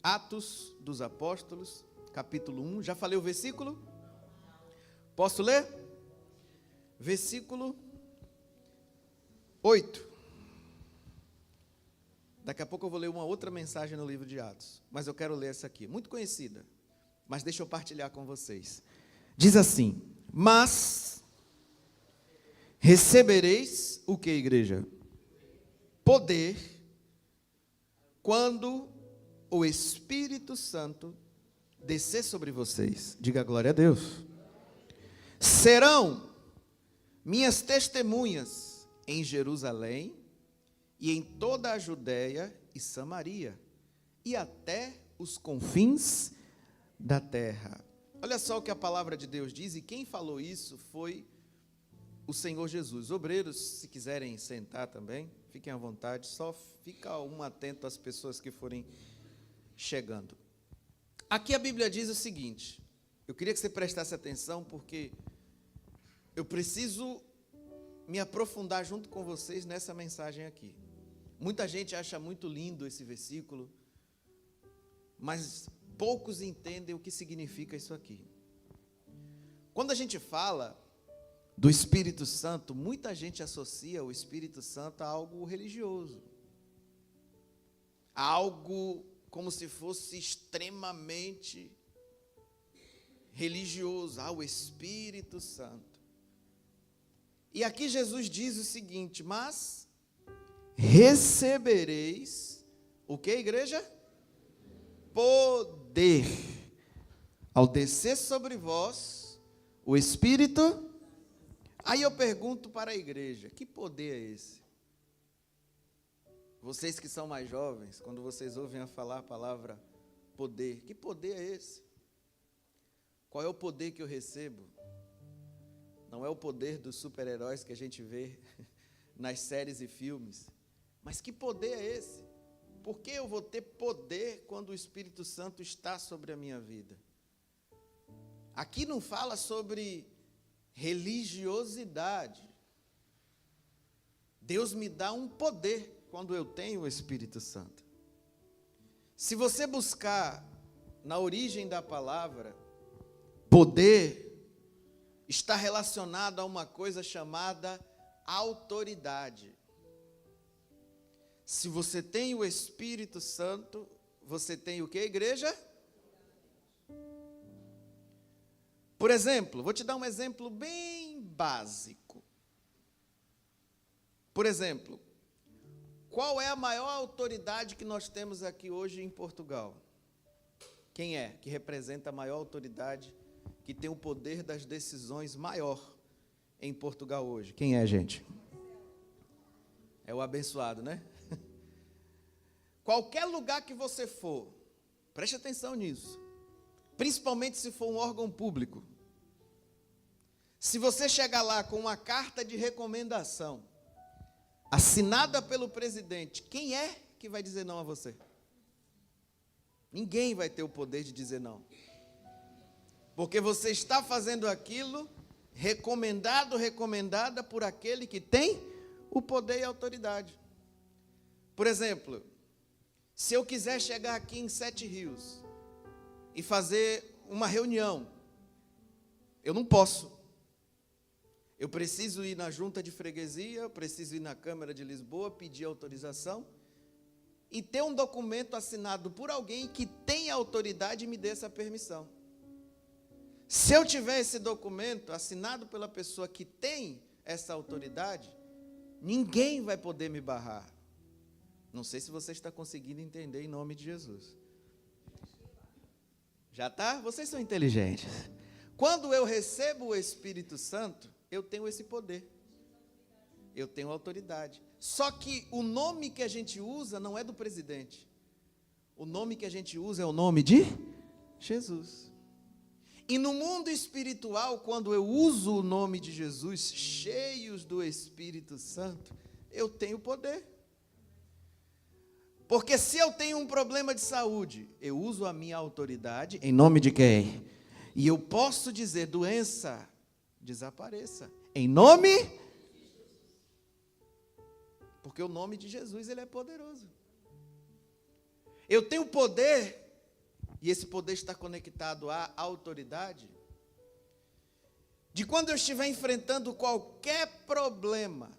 Atos dos Apóstolos, capítulo 1. Já falei o versículo? Posso ler? Versículo 8. Daqui a pouco eu vou ler uma outra mensagem no livro de Atos, mas eu quero ler essa aqui, muito conhecida, mas deixa eu partilhar com vocês. Diz assim: mas recebereis o que, igreja? Poder, quando o Espírito Santo descer sobre vocês. Diga glória a Deus. Serão minhas testemunhas em Jerusalém e em toda a Judéia e Samaria e até os confins da terra. Olha só o que a palavra de Deus diz, e quem falou isso foi o Senhor Jesus. Obreiros, se quiserem sentar também, fiquem à vontade, só fica atento às pessoas que forem chegando. Aqui a Bíblia diz o seguinte, eu queria que você prestasse atenção, porque eu preciso me aprofundar junto com vocês nessa mensagem aqui. Muita gente acha muito lindo esse versículo, mas poucos entendem o que significa isso aqui. Quando a gente fala do Espírito Santo, muita gente associa o Espírito Santo a algo religioso, a algo como se fosse extremamente religioso, o Espírito Santo. E aqui Jesus diz o seguinte: mas recebereis o que, igreja? Poder, ao descer sobre vós o Espírito. Aí eu pergunto para a igreja, que poder é esse? Vocês que são mais jovens, quando vocês ouvem falar a palavra poder, que poder é esse? Qual é o poder que eu recebo? Não é o poder dos super-heróis que a gente vê nas séries e filmes, mas que poder é esse? Por que eu vou ter poder quando o Espírito Santo está sobre a minha vida? Aqui não fala sobre religiosidade. Deus me dá um poder quando eu tenho o Espírito Santo. Se você buscar na origem da palavra, poder está relacionado a uma coisa chamada autoridade. Se você tem o Espírito Santo, você tem o que, igreja? Por exemplo, vou te dar um exemplo bem básico. Por exemplo, qual é a maior autoridade que nós temos aqui hoje em Portugal? Quem é que representa a maior autoridade, que tem o poder das decisões maior em Portugal hoje? Quem é, gente? É o abençoado, né? Qualquer lugar que você for, preste atenção nisso, principalmente se for um órgão público. Se você chegar lá com uma carta de recomendação, assinada pelo presidente, quem é que vai dizer não a você? Ninguém vai ter o poder de dizer não. Porque você está fazendo aquilo recomendada por aquele que tem o poder e a autoridade. Por exemplo, se eu quiser chegar aqui em Sete Rios e fazer uma reunião, eu não posso. Eu preciso ir na junta de freguesia, eu preciso ir na Câmara de Lisboa, pedir autorização e ter um documento assinado por alguém que tem autoridade e me dê essa permissão. Se eu tiver esse documento assinado pela pessoa que tem essa autoridade, ninguém vai poder me barrar. Não sei se você está conseguindo entender em nome de Jesus. Já está? Vocês são inteligentes. Quando eu recebo o Espírito Santo, eu tenho esse poder. Eu tenho autoridade. Só que o nome que a gente usa não é do presidente. O nome que a gente usa é o nome de Jesus. E no mundo espiritual, quando eu uso o nome de Jesus, cheios do Espírito Santo, eu tenho poder. Porque se eu tenho um problema de saúde, eu uso a minha autoridade, em nome de quem? E eu posso dizer, doença, desapareça. Em nome? Porque o nome de Jesus, ele é poderoso. Eu tenho poder e esse poder está conectado à autoridade, de quando eu estiver enfrentando qualquer problema,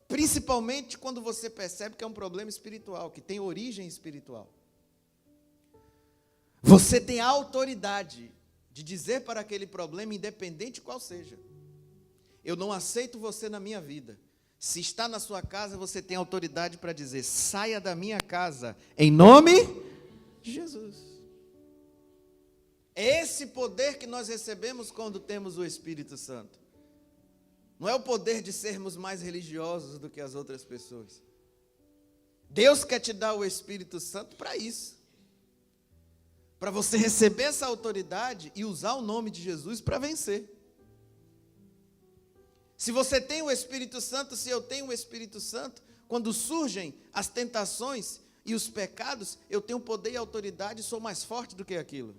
principalmente quando você percebe que é um problema espiritual, que tem origem espiritual, você tem a autoridade de dizer para aquele problema, independente qual seja: eu não aceito você na minha vida. Se está na sua casa, você tem autoridade para dizer: saia da minha casa, em nome de Jesus. É esse poder que nós recebemos quando temos o Espírito Santo. Não é o poder de sermos mais religiosos do que as outras pessoas. Deus quer te dar o Espírito Santo para isso. Para você receber essa autoridade e usar o nome de Jesus para vencer. Se você tem o Espírito Santo, se eu tenho o Espírito Santo, quando surgem as tentações e os pecados, eu tenho poder e autoridade e sou mais forte do que aquilo.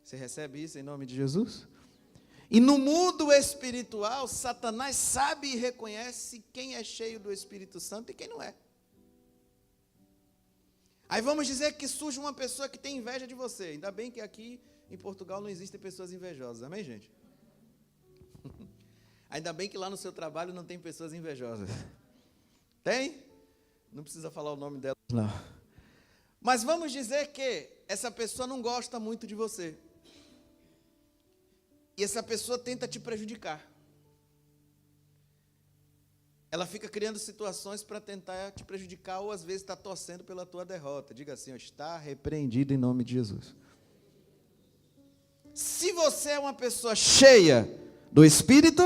Você recebe isso em nome de Jesus? E no mundo espiritual, Satanás sabe e reconhece quem é cheio do Espírito Santo e quem não é. Aí vamos dizer que surge uma pessoa que tem inveja de você. Ainda bem que aqui em Portugal não existem pessoas invejosas, amém, gente? Ainda bem que lá no seu trabalho não tem pessoas invejosas. Tem? Não precisa falar o nome delas, não. Mas vamos dizer que essa pessoa não gosta muito de você. E essa pessoa tenta te prejudicar. Ela fica criando situações para tentar te prejudicar, ou às vezes está torcendo pela tua derrota. Diga assim: ó, está repreendido em nome de Jesus. Se você é uma pessoa cheia do Espírito,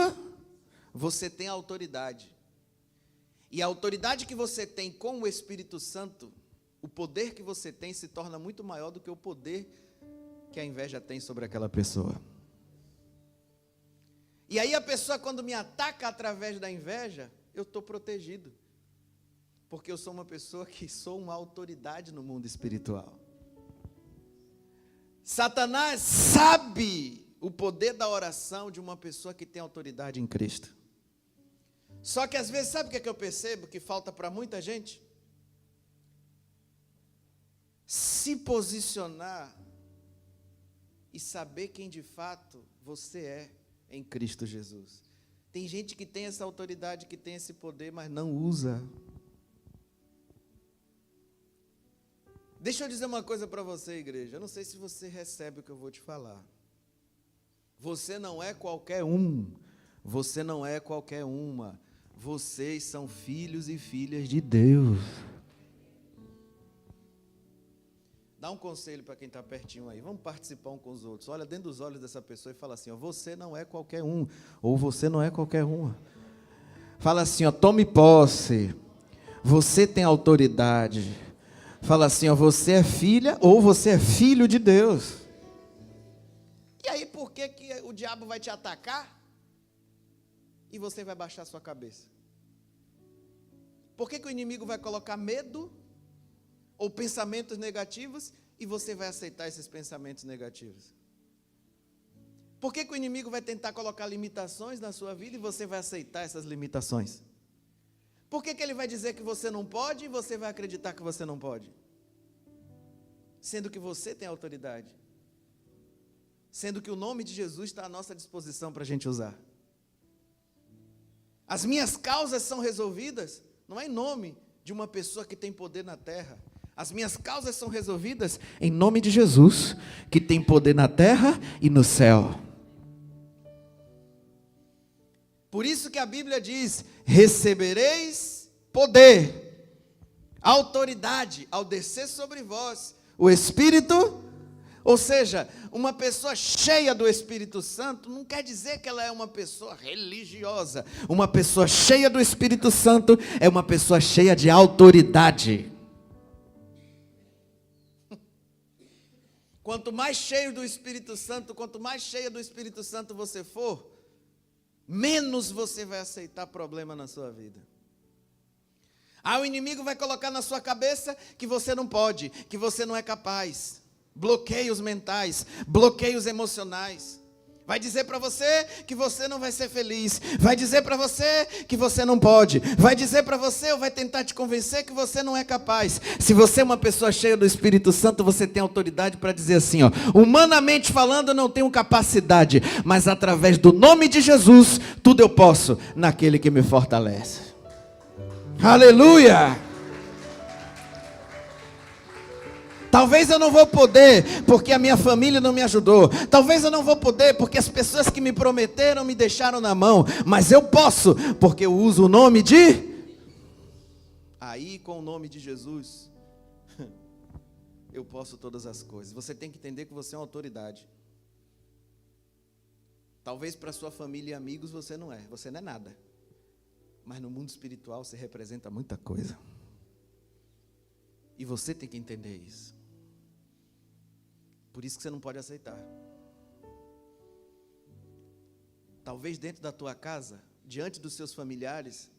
você tem autoridade. E a autoridade que você tem com o Espírito Santo, o poder que você tem se torna muito maior do que o poder que a inveja tem sobre aquela pessoa. E aí a pessoa, quando me ataca através da inveja, eu estou protegido. Porque eu sou uma pessoa que sou uma autoridade no mundo espiritual. Satanás sabe o poder da oração de uma pessoa que tem autoridade em Cristo. Só que às vezes, sabe o que é que eu percebo que falta para muita gente? Se posicionar e saber quem de fato você é em Cristo Jesus. Tem gente que tem essa autoridade, que tem esse poder, mas não usa. Deixa eu dizer uma coisa para você, igreja. Eu não sei se você recebe o que eu vou te falar. Você não é qualquer um. Você não é qualquer uma. Vocês são filhos e filhas de Deus. Dá um conselho para quem está pertinho aí. Vamos participar um com os outros. Olha dentro dos olhos dessa pessoa e fala assim: ó, você não é qualquer um. Ou você não é qualquer uma. Fala assim: ó, tome posse. Você tem autoridade. Fala assim: ó, você é filha ou você é filho de Deus. E aí por que o diabo vai te atacar e você vai baixar sua cabeça? Por que o inimigo vai colocar medo ou pensamentos negativos e você vai aceitar esses pensamentos negativos? Por que o inimigo vai tentar colocar limitações na sua vida e você vai aceitar essas limitações? Por que ele vai dizer que você não pode e você vai acreditar que você não pode? Sendo que você tem autoridade. Sendo que o nome de Jesus está à nossa disposição para a gente usar. As minhas causas são resolvidas, não é em nome de uma pessoa que tem poder na terra. As minhas causas são resolvidas em nome de Jesus, que tem poder na terra e no céu. Por isso que a Bíblia diz: recebereis poder, autoridade, ao descer sobre vós o Espírito. Ou seja, uma pessoa cheia do Espírito Santo não quer dizer que ela é uma pessoa religiosa. Uma pessoa cheia do Espírito Santo é uma pessoa cheia de autoridade. Quanto mais cheio do Espírito Santo, quanto mais cheia do Espírito Santo você for, menos você vai aceitar problema na sua vida. O inimigo vai colocar na sua cabeça que você não pode, que você não é capaz. Bloqueios mentais, bloqueios emocionais. Vai dizer para você que você não vai ser feliz. Vai dizer para você que você não pode. Vai dizer para você ou vai tentar te convencer que você não é capaz. Se você é uma pessoa cheia do Espírito Santo, você tem autoridade para dizer assim, ó, humanamente falando, eu não tenho capacidade, mas através do nome de Jesus, tudo eu posso naquele que me fortalece. Aleluia! Talvez eu não vou poder porque a minha família não me ajudou. Talvez eu não vou poder porque as pessoas que me prometeram me deixaram na mão. Mas eu posso porque eu uso o nome de... Aí com o nome de Jesus, eu posso todas as coisas. Você tem que entender que você é uma autoridade. Talvez para sua família e amigos você não é nada. Mas no mundo espiritual você representa muita coisa. E você tem que entender isso. Por isso que você não pode aceitar. Talvez dentro da tua casa, diante dos seus familiares,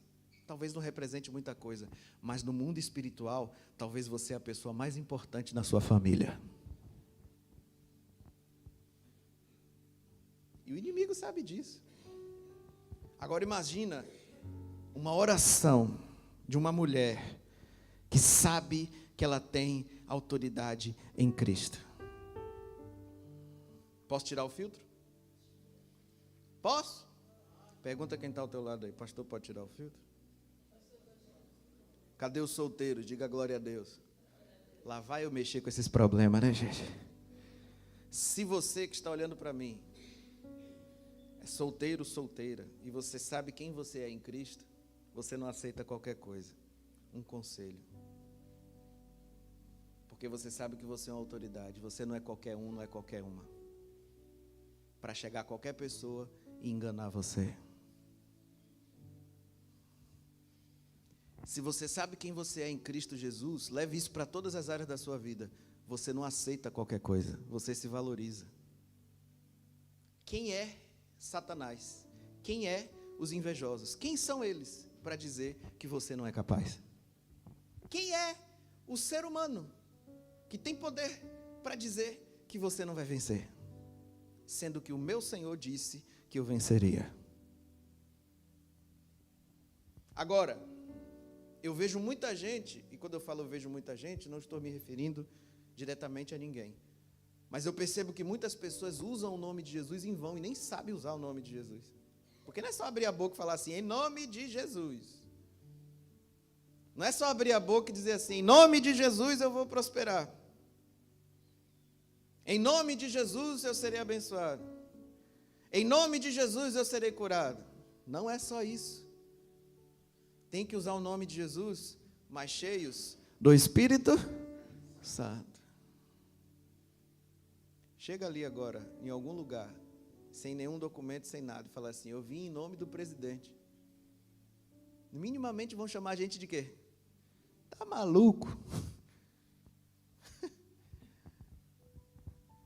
talvez não represente muita coisa. Mas no mundo espiritual, talvez você é a pessoa mais importante na sua família. E o inimigo sabe disso. Agora imagina uma oração de uma mulher que sabe que ela tem autoridade em Cristo. Posso tirar o filtro? Posso? Pergunta quem está ao teu lado aí. Pastor, pode tirar o filtro? Cadê os solteiros? Diga glória a Deus. Lá vai eu mexer com esses problemas, né, gente? Se você que está olhando para mim é solteiro, solteira, e você sabe quem você é em Cristo, você não aceita qualquer coisa. Um conselho. Porque você sabe que você é uma autoridade. Você não é qualquer um, não é qualquer uma. Para chegar a qualquer pessoa e enganar você. Se você sabe quem você é em Cristo Jesus, leve isso para todas as áreas da sua vida. Você não aceita qualquer coisa, você se valoriza. Quem é Satanás? Quem é os invejosos? Quem são eles para dizer que você não é capaz? Quem é o ser humano que tem poder para dizer que você não vai vencer? Sendo que o meu Senhor disse que eu venceria. Agora, eu vejo muita gente, e quando eu falo eu vejo muita gente, não estou me referindo diretamente a ninguém. Mas eu percebo que muitas pessoas usam o nome de Jesus em vão e nem sabem usar o nome de Jesus. Porque não é só abrir a boca e falar assim, em nome de Jesus. Não é só abrir a boca e dizer assim, em nome de Jesus eu vou prosperar. Em nome de Jesus eu serei abençoado. Em nome de Jesus eu serei curado. Não é só isso. Tem que usar o nome de Jesus, mas cheios do Espírito Santo. Chega ali agora, em algum lugar, sem nenhum documento, sem nada, e fala assim, eu vim em nome do presidente. Minimamente vão chamar a gente de quê? Tá maluco?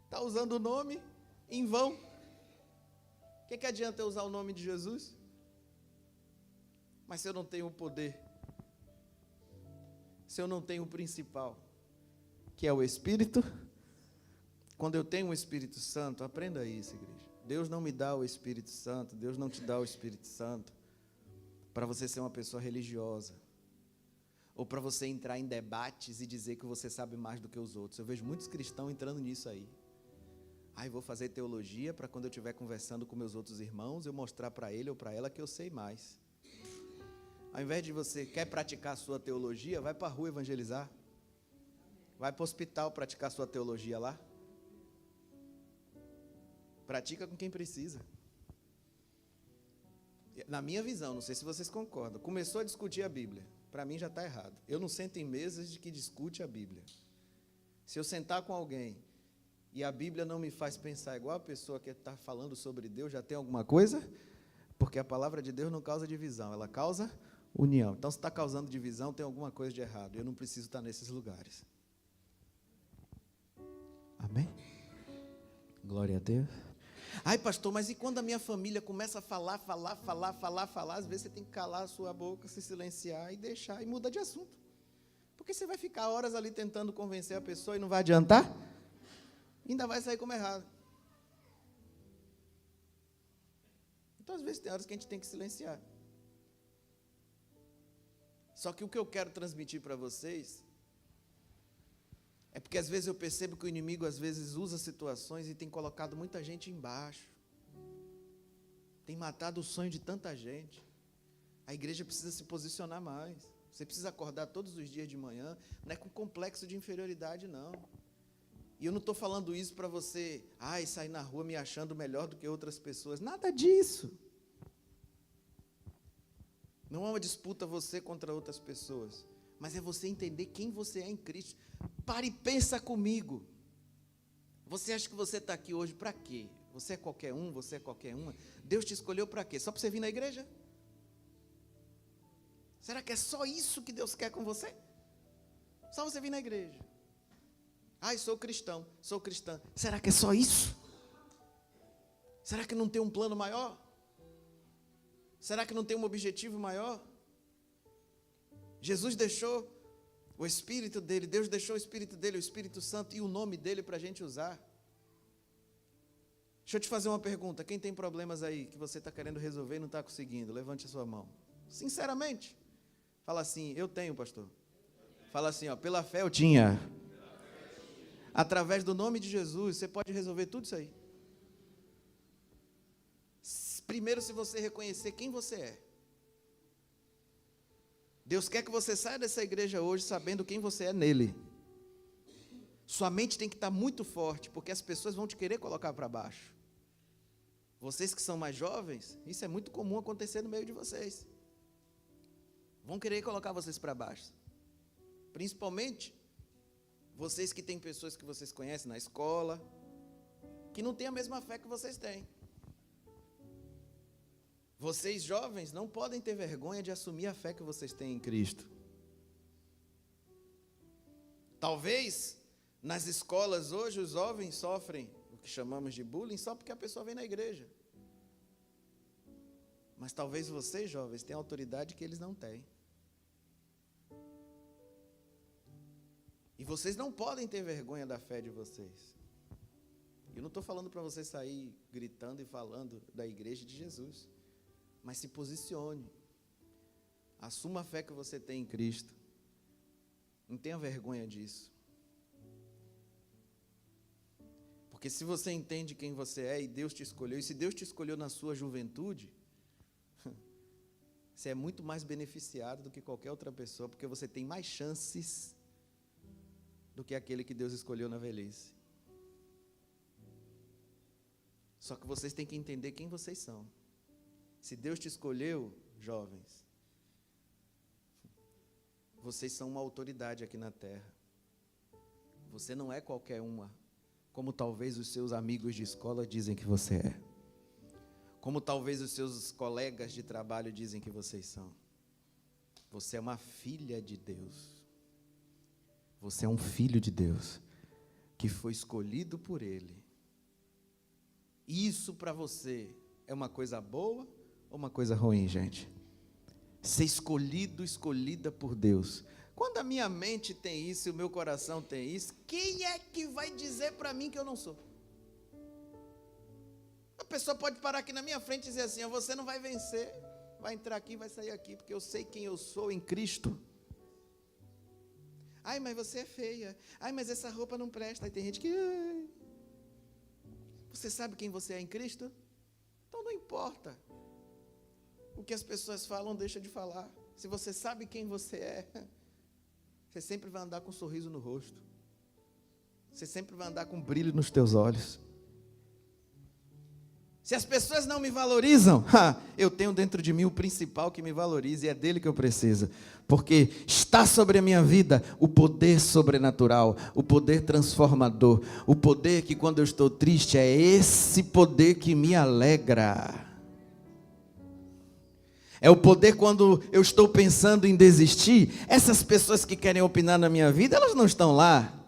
Está usando o nome em vão. O que adianta eu usar o nome de Jesus? Mas se eu não tenho o poder, se eu não tenho o principal, que é o Espírito, quando eu tenho o Espírito Santo, aprenda isso, igreja. Deus não me dá o Espírito Santo, Deus não te dá o Espírito Santo para você ser uma pessoa religiosa, ou para você entrar em debates e dizer que você sabe mais do que os outros. Eu vejo muitos cristãos entrando nisso aí. Eu vou fazer teologia para quando eu estiver conversando com meus outros irmãos, eu mostrar para ele ou para ela que eu sei mais. Ao invés de você quer praticar a sua teologia, vai para a rua evangelizar. Vai para o hospital praticar a sua teologia lá. Pratica com quem precisa. Na minha visão, não sei se vocês concordam, começou a discutir a Bíblia. Para mim já está errado. Eu não sento em mesas de que discute a Bíblia. Se eu sentar com alguém e a Bíblia não me faz pensar igual a pessoa que está falando sobre Deus, já tem alguma coisa? Porque a palavra de Deus não causa divisão, ela causa união. Então, se está causando divisão, tem alguma coisa de errado. Eu não preciso estar nesses lugares. Amém? Glória a Deus. Ai, pastor, mas e quando a minha família começa a falar, às vezes você tem que calar a sua boca, se silenciar e deixar, e muda de assunto. Porque você vai ficar horas ali tentando convencer a pessoa e não vai adiantar? Ainda vai sair como errado. Então, às vezes, tem horas que a gente tem que silenciar. Só que o que eu quero transmitir para vocês é porque às vezes eu percebo que o inimigo às vezes usa situações e tem colocado muita gente embaixo. Tem matado o sonho de tanta gente. A igreja precisa se posicionar mais. Você precisa acordar todos os dias de manhã, não é com complexo de inferioridade, não. E eu não estou falando isso para você, sair na rua me achando melhor do que outras pessoas. Nada disso. Não é uma disputa você contra outras pessoas, mas é você entender quem você é em Cristo. Pare e pensa comigo. Você acha que você está aqui hoje para quê? Você é qualquer um, você é qualquer uma. Deus te escolheu para quê? Só para você vir na igreja? Será que é só isso que Deus quer com você? Só você vir na igreja. Sou cristão, sou cristã. Será que é só isso? Será que não tem um plano maior? Será que não tem um objetivo maior? Jesus deixou o Espírito dele, Deus deixou o Espírito dele, o Espírito Santo e o nome dele para a gente usar. Deixa eu te fazer uma pergunta. Quem tem problemas aí que você está querendo resolver e não está conseguindo? Levante a sua mão. Sinceramente. Fala assim, eu tenho, pastor. Fala assim, pela fé eu tinha. Através do nome de Jesus, você pode resolver tudo isso aí. Primeiro, se você reconhecer quem você é. Deus quer que você saia dessa igreja hoje sabendo quem você é nele. Sua mente tem que estar muito forte, porque as pessoas vão te querer colocar para baixo. Vocês que são mais jovens, isso é muito comum acontecer no meio de vocês. Vão querer colocar vocês para baixo. Principalmente vocês que têm pessoas que vocês conhecem na escola, que não têm a mesma fé que vocês têm. Vocês jovens não podem ter vergonha de assumir a fé que vocês têm em Cristo. Talvez nas escolas hoje os jovens sofrem o que chamamos de bullying só porque a pessoa vem na igreja. Mas talvez vocês jovens tenham autoridade que eles não têm. E vocês não podem ter vergonha da fé de vocês. Eu não estou falando para você sair gritando e falando da igreja de Jesus. Mas se posicione. Assuma a fé que você tem em Cristo. Não tenha vergonha disso. Porque se você entende quem você é e Deus te escolheu, e se Deus te escolheu na sua juventude, você é muito mais beneficiado do que qualquer outra pessoa, porque você tem mais chances do que aquele que Deus escolheu na velhice. Só que vocês têm que entender quem vocês são. Se Deus te escolheu, jovens, vocês são uma autoridade aqui na terra. Você não é qualquer uma, como talvez os seus amigos de escola dizem que você é. Como talvez os seus colegas de trabalho dizem que vocês são. Você é uma filha de Deus. Você é um filho de Deus, que foi escolhido por Ele. Isso para você é uma coisa boa ou uma coisa ruim, gente? Ser escolhido, escolhida por Deus. Quando a minha mente tem isso e o meu coração tem isso, quem é que vai dizer para mim que eu não sou? A pessoa pode parar aqui na minha frente e dizer assim, você não vai vencer, vai entrar aqui, vai sair aqui, porque eu sei quem eu sou em Cristo. Mas você é feia. Mas essa roupa não presta. Aí tem gente que... Você sabe quem você é em Cristo? Então não importa. O que as pessoas falam, deixa de falar. Se você sabe quem você é, você sempre vai andar com um sorriso no rosto. Você sempre vai andar com um brilho nos teus olhos. Se as pessoas não me valorizam, eu tenho dentro de mim o principal que me valoriza e é dele que eu preciso. Porque está sobre a minha vida o poder sobrenatural, o poder transformador, o poder que quando eu estou triste é esse poder que me alegra. É o poder quando eu estou pensando em desistir, essas pessoas que querem opinar na minha vida, elas não estão lá.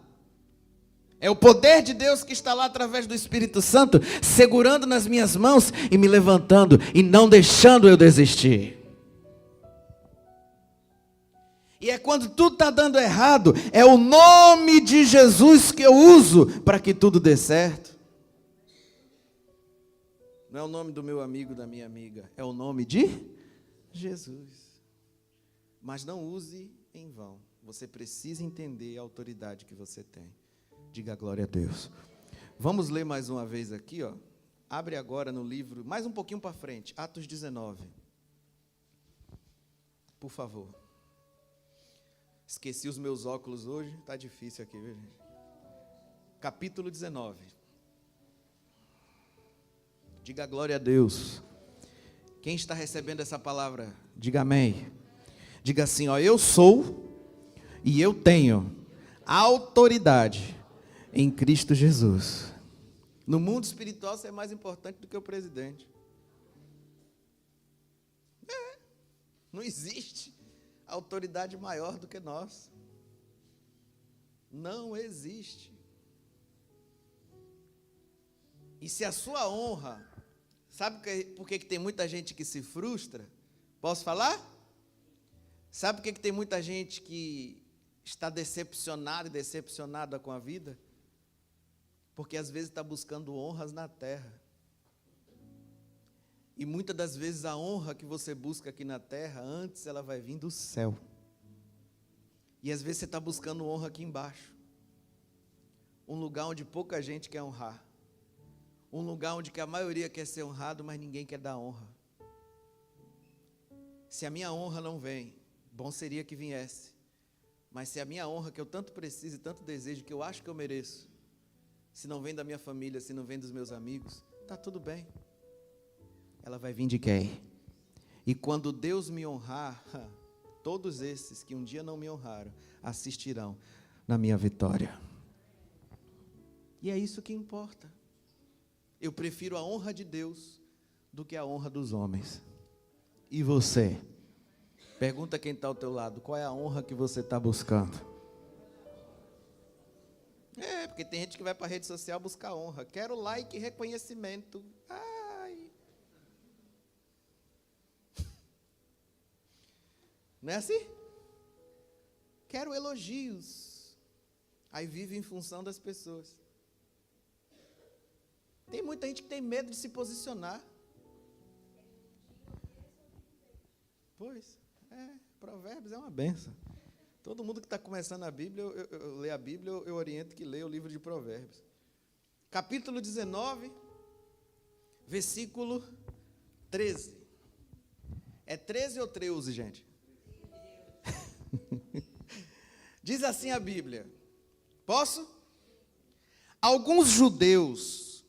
É o poder de Deus que está lá através do Espírito Santo, segurando nas minhas mãos e me levantando e não deixando eu desistir. E é quando tudo está dando errado, é o nome de Jesus que eu uso para que tudo dê certo. Não é o nome do meu amigo, da minha amiga. É o nome de Jesus. Mas não use em vão. Você precisa entender a autoridade que você tem. Diga glória a Deus. Vamos ler mais uma vez aqui, ó. Abre agora no livro, mais um pouquinho para frente, Atos 19. Por favor. Esqueci os meus óculos hoje, está difícil aqui, viu, gente? Capítulo 19. Diga glória a Deus. Quem está recebendo essa palavra, diga amém. Diga assim, ó, eu sou e eu tenho autoridade em Cristo Jesus. No mundo espiritual você é mais importante do que o presidente. Não existe autoridade maior do que nós. Não existe. E se a sua honra, sabe por que tem muita gente que se frustra? Posso falar? Sabe por que tem muita gente que está decepcionada e decepcionada com a vida? Porque às vezes está buscando honras na terra. E muitas das vezes a honra que você busca aqui na terra, antes ela vai vir do céu. E às vezes você está buscando honra aqui embaixo. Um lugar onde pouca gente quer honrar. Um lugar onde que a maioria quer ser honrado, mas ninguém quer dar honra. Se a minha honra não vem, bom seria que viesse. Mas se a minha honra, que eu tanto preciso e tanto desejo, que eu acho que eu mereço, se não vem da minha família, se não vem dos meus amigos, está tudo bem. Ela vai vir de quem? E quando Deus me honrar, todos esses que um dia não me honraram, assistirão na minha vitória. E é isso que importa. Eu prefiro a honra de Deus do que a honra dos homens. E você? Pergunta quem está ao teu lado, qual é a honra que você está buscando? Porque tem gente que vai para a rede social buscar honra. Quero like e reconhecimento. Ai. Não é assim? Quero elogios. Aí vive em função das pessoas. Tem muita gente que tem medo de se posicionar. Pois, Provérbios é uma benção. Todo mundo que está começando a Bíblia, eu leio a Bíblia, eu oriento que leia o livro de Provérbios. Capítulo 19, versículo 13. É 13 ou 13, gente? Diz assim a Bíblia. Posso? Alguns judeus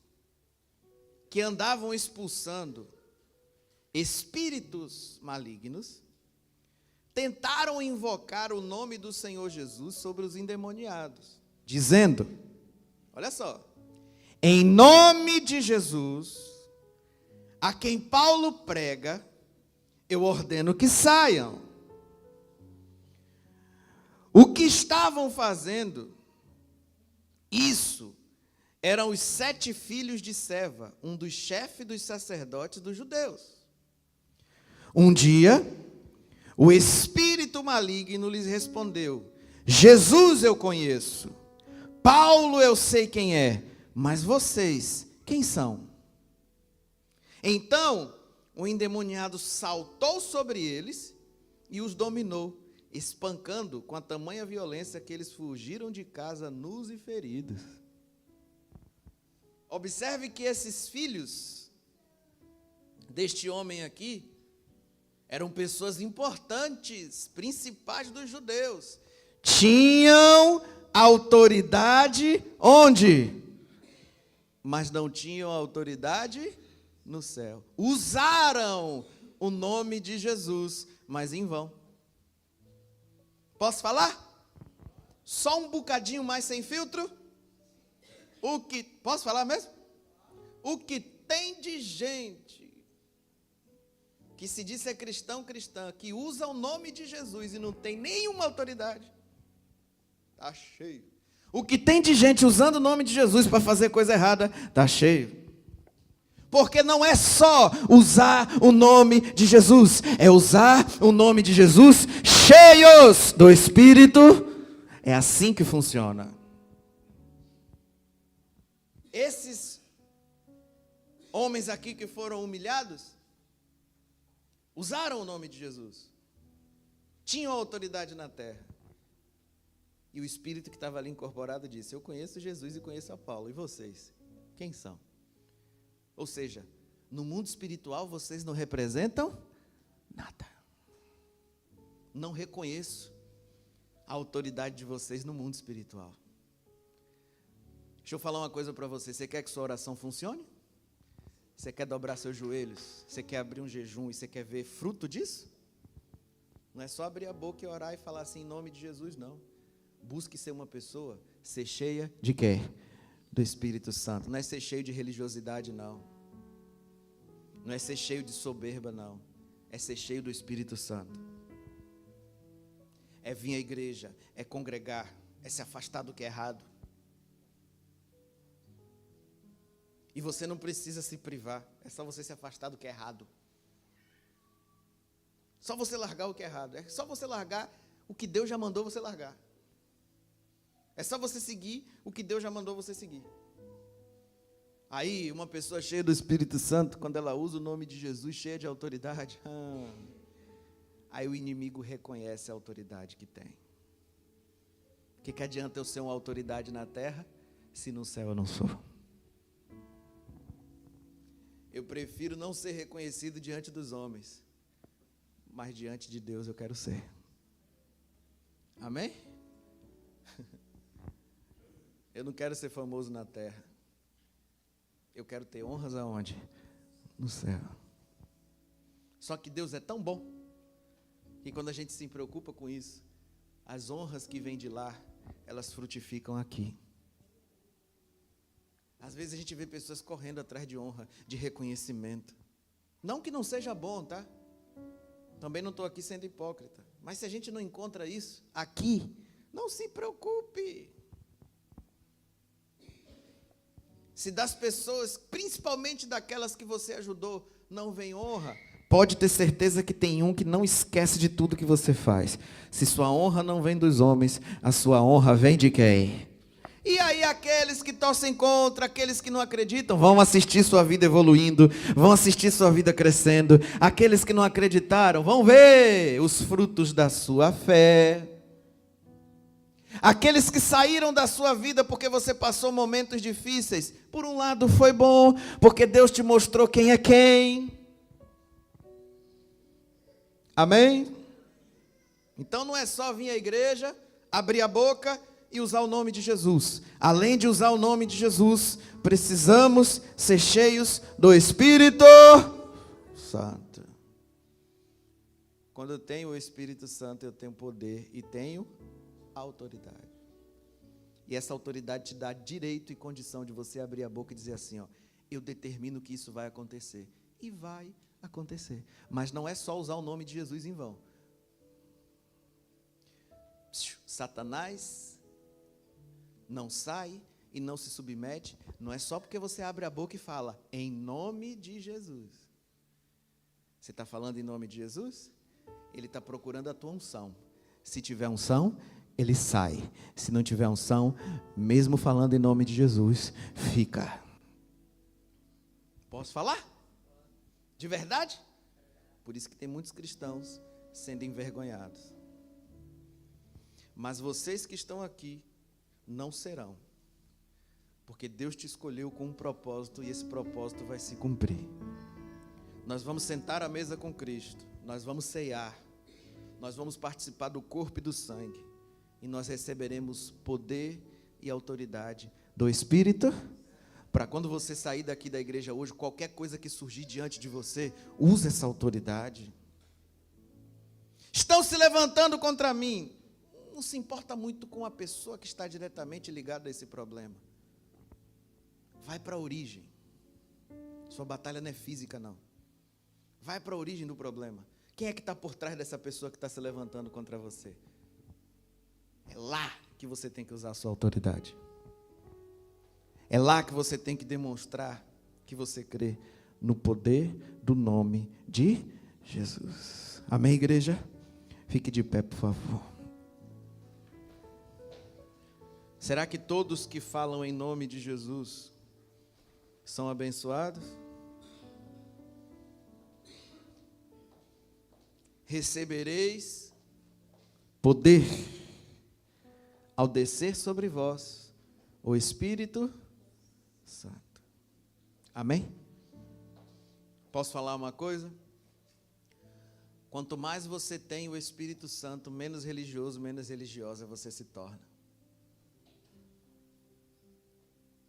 que andavam expulsando espíritos malignos tentaram invocar o nome do Senhor Jesus sobre os endemoniados, dizendo, olha só, em nome de Jesus, a quem Paulo prega, eu ordeno que saiam. O que estavam fazendo? Isso eram os 7 filhos de Seva, um dos chefes dos sacerdotes dos judeus. Um dia, o espírito maligno lhes respondeu, Jesus eu conheço, Paulo eu sei quem é, mas vocês, quem são? Então, o endemoniado saltou sobre eles e os dominou, espancando com a tamanha violência que eles fugiram de casa nus e feridos. Observe que esses filhos deste homem aqui eram pessoas importantes, principais dos judeus. Tinham autoridade onde? Mas não tinham autoridade no céu. Usaram o nome de Jesus, mas em vão. Posso falar? Só um bocadinho mais sem filtro? Posso falar mesmo? O que tem de gente que se diz ser cristã, que usa o nome de Jesus e não tem nenhuma autoridade, está cheio. O que tem de gente usando o nome de Jesus para fazer coisa errada, está cheio. Porque não é só usar o nome de Jesus, é usar o nome de Jesus cheios do Espírito. É assim que funciona. Esses Homens aqui que foram humilhados, usaram o nome de Jesus. Tinham autoridade na terra. E o Espírito que estava ali incorporado disse: eu conheço Jesus e conheço a Paulo. E vocês? Quem são? Ou seja, no mundo espiritual vocês não representam nada. Não reconheço a autoridade de vocês no mundo espiritual. Deixa eu falar uma coisa para você. Você quer que sua oração funcione? Você quer dobrar seus joelhos? Você quer abrir um jejum e você quer ver fruto disso? Não é só abrir a boca e orar e falar assim em nome de Jesus, não. Busque ser uma pessoa, ser cheia de quê? Do Espírito Santo. Não é ser cheio de religiosidade, não. Não é ser cheio de soberba, não. É ser cheio do Espírito Santo. É vir à igreja, é congregar, é se afastar do que é errado. E você não precisa se privar, é só você se afastar do que é errado. Só você largar o que é errado, é só você largar o que Deus já mandou você largar. É só você seguir o que Deus já mandou você seguir. Aí, uma pessoa cheia do Espírito Santo, quando ela usa o nome de Jesus, cheia de autoridade, aí o inimigo reconhece a autoridade que tem. O que adianta eu ser uma autoridade na terra, se no céu eu não sou? Eu prefiro não ser reconhecido diante dos homens, mas diante de Deus eu quero ser. Amém? Eu não quero ser famoso na terra. Eu quero ter honras aonde? No céu. Só que Deus é tão bom, que quando a gente se preocupa com isso, as honras que vêm de lá, elas frutificam aqui. Às vezes a gente vê pessoas correndo atrás de honra, de reconhecimento. Não que não seja bom, tá? Também não estou aqui sendo hipócrita. Mas se a gente não encontra isso aqui, não se preocupe. Se das pessoas, principalmente daquelas que você ajudou, não vem honra, pode ter certeza que tem um que não esquece de tudo que você faz. Se sua honra não vem dos homens, a sua honra vem de quem? E aí aqueles que torcem contra, aqueles que não acreditam, vão assistir sua vida evoluindo, vão assistir sua vida crescendo. Aqueles que não acreditaram, vão ver os frutos da sua fé. Aqueles que saíram da sua vida porque você passou momentos difíceis, por um lado foi bom, porque Deus te mostrou quem é quem. Amém? Então não é só vir à igreja, abrir a boca e usar o nome de Jesus. Além de usar o nome de Jesus, precisamos ser cheios do Espírito Santo. Quando eu tenho o Espírito Santo, eu tenho poder e tenho autoridade. E essa autoridade te dá direito e condição de você abrir a boca e dizer assim, ó, eu determino que isso vai acontecer. E vai acontecer. Mas não é só usar o nome de Jesus em vão. Satanás não sai e não se submete, não é só porque você abre a boca e fala, em nome de Jesus. Você está falando em nome de Jesus? Ele está procurando a tua unção. Se tiver unção, ele sai. Se não tiver unção, mesmo falando em nome de Jesus, fica. Posso falar? De verdade? Por isso que tem muitos cristãos sendo envergonhados. Mas vocês que estão aqui não serão. Porque Deus te escolheu com um propósito e esse propósito vai se cumprir. Nós vamos sentar à mesa com Cristo. Nós vamos ceiar. Nós vamos participar do corpo e do sangue. E nós receberemos poder e autoridade do Espírito. Para quando você sair daqui da igreja hoje, qualquer coisa que surgir diante de você, use essa autoridade. Estão se levantando contra mim. Não se importa muito com a pessoa que está diretamente ligada a esse problema. Vai para a origem. Sua batalha não é física, não. Vai para a origem do problema. Quem é que está por trás dessa pessoa que está se levantando contra você? É lá que você tem que usar a sua autoridade. É lá que você tem que demonstrar que você crê no poder do nome de Jesus. Amém, igreja? Fique de pé, por favor. Será que todos que falam em nome de Jesus são abençoados? recebereis poder ao descer sobre vós o Espírito Santo. Amém? Posso falar uma coisa? Quanto mais você tem o Espírito Santo, menos religioso, menos religiosa você se torna.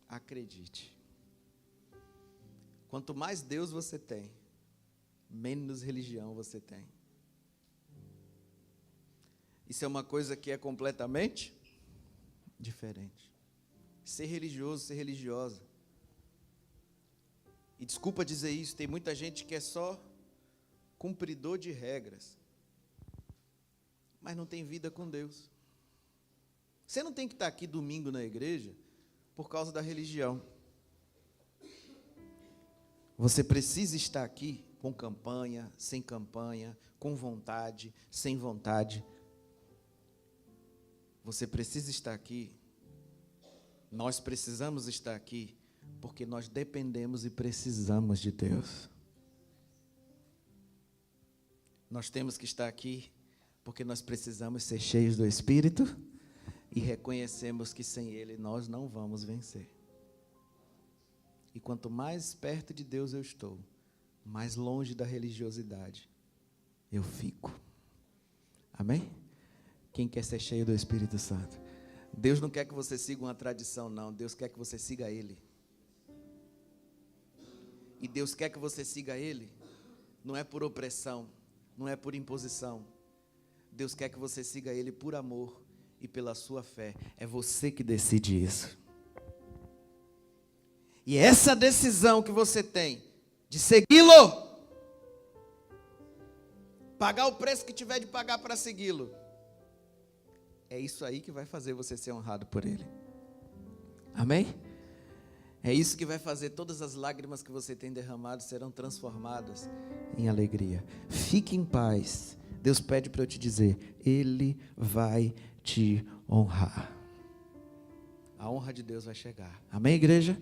Acredite. Quanto mais Deus você tem, menos religião você tem. Isso é uma coisa que é completamente diferente. Ser religioso, ser religiosa. E desculpa dizer isso, tem muita gente que é só cumpridor de regras, mas não tem vida com Deus. Você não tem que estar aqui domingo na igreja por causa da religião. Você precisa estar aqui com campanha, sem campanha, com vontade, sem vontade. Você precisa estar aqui. Nós precisamos estar aqui porque nós dependemos e precisamos de Deus. Nós temos que estar aqui porque nós precisamos ser cheios do Espírito e reconhecemos que sem Ele nós não vamos vencer. E quanto mais perto de Deus eu estou, mais longe da religiosidade eu fico. Amém? Quem quer ser cheio do Espírito Santo? Deus não quer que você siga uma tradição, não. Deus quer que você siga Ele. E Deus quer que você siga Ele, não é por opressão, não é por imposição. Deus quer que você siga Ele por amor e pela sua fé. É você que decide isso. E essa decisão que você tem de segui-lo, pagar o preço que tiver de pagar para segui-lo, é isso aí que vai fazer você ser honrado por Ele. Amém? É isso que vai fazer todas as lágrimas que você tem derramado serão transformadas em alegria. Fique em paz. Deus pede para eu te dizer, Ele vai te honrar. A honra de Deus vai chegar. Amém, igreja?